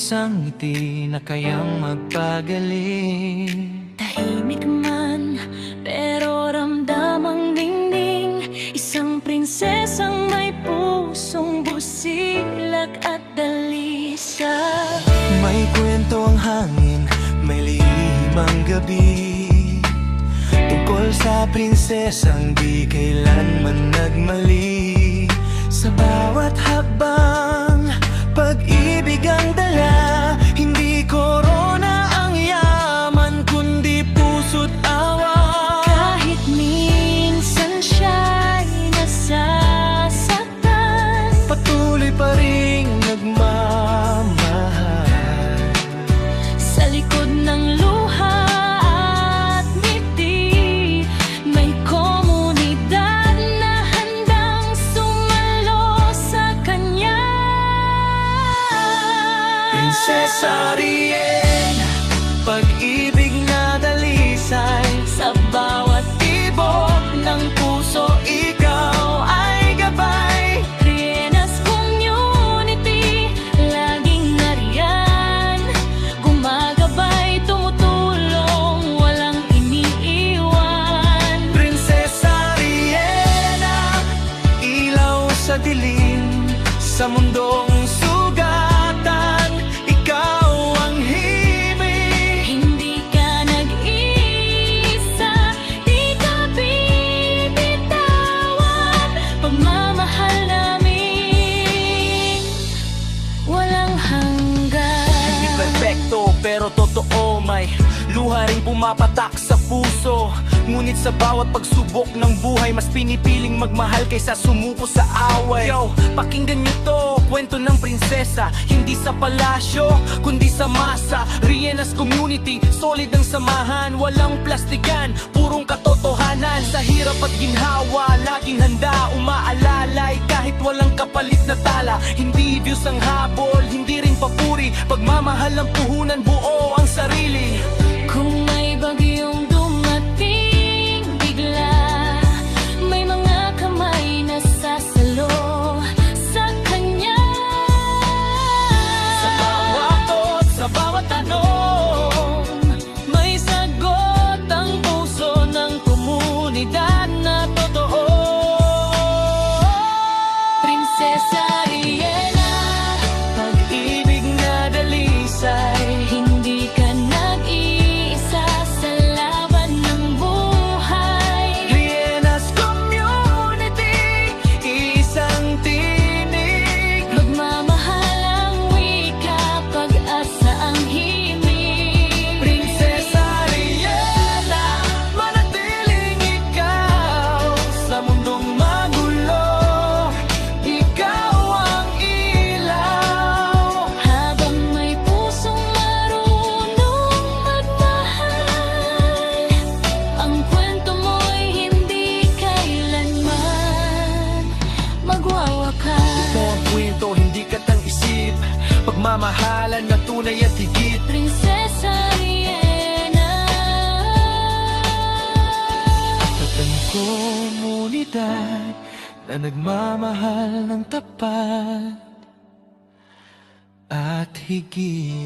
isang ngiti na kayang magpagaling. Tahimik man, pero ramdam ang ningning. Isang prinsesang may pusong busilak at dalisa. May kwento ang hangin, may lihim ang gabi, tungkol sa prinsesang di kailanman nagmali. Sa bawat hakbang, pag-ibig ang dala. Hindi korona ang yaman, kundi puso't awa. Kahit minsan siya'y nasasaktan, Patuloy pa ring nagmamahal. sa likod ng luha at ngiti, may komunidad na handang sumalo sa kanya. Prinsesa Riyen, pag-ibig na dalisay. Sa bawat tibok ng puso, Ikaw ay gabay. Rienas Community, laging nariyan, gumagabay, tumutulong, walang iniiwan. Prinsesa Riena, ilaw sa dilim, sa mundong sugatan. Ikaw ang himig. Hindi ka nag-iisa, di ka bibitawan. Pagmamahal namin, walang hanggan. Hindi perfecto pero totoo, may luha ring pumapatak sa puso. Ngunit sa bawat pagsubok ng buhay, mas pinipiling magmahal kaysa sumuko sa away. Yo, pakinggan niyo to, kwento ng prinsesa. Hindi sa palasyo, kundi sa masa. Rienas Community, solid ang samahan. Walang plastikan, purong katotohanan. Sa hirap at ginhawa, laging handa, umaalalay kahit walang kapalit na tala. Hindi views ang habol, hindi rin papuri. Pagmamahal ng puhunan, buo ang sarili. Kung may bagyong dumating bigla, may mga kamay na sasalo sa kanya. Sa bawat tot, sa bawat tanong, May sagot ang puso ng komunidad na totoo. Prinsesa Riena, pag-ibig na dalisay. hindi ka nag-iisa sa laban ng buhay. Rienas Community, isang tinig. Magmamahal ang wika, pag-asa ang himig. Prinsesa Riena, manatiling ikaw sa mundong magulo. Ikaw ang ilaw. Habang may pusong marunong magmahal, ang kwento mo'y hindi kailanman magwawakas. Ito ang kwento, hindi katang-isip. Pagmamahalan na tunay at higit. Prinsesa Riena, At ang komunidad na nagmamahal ng tapat at higit.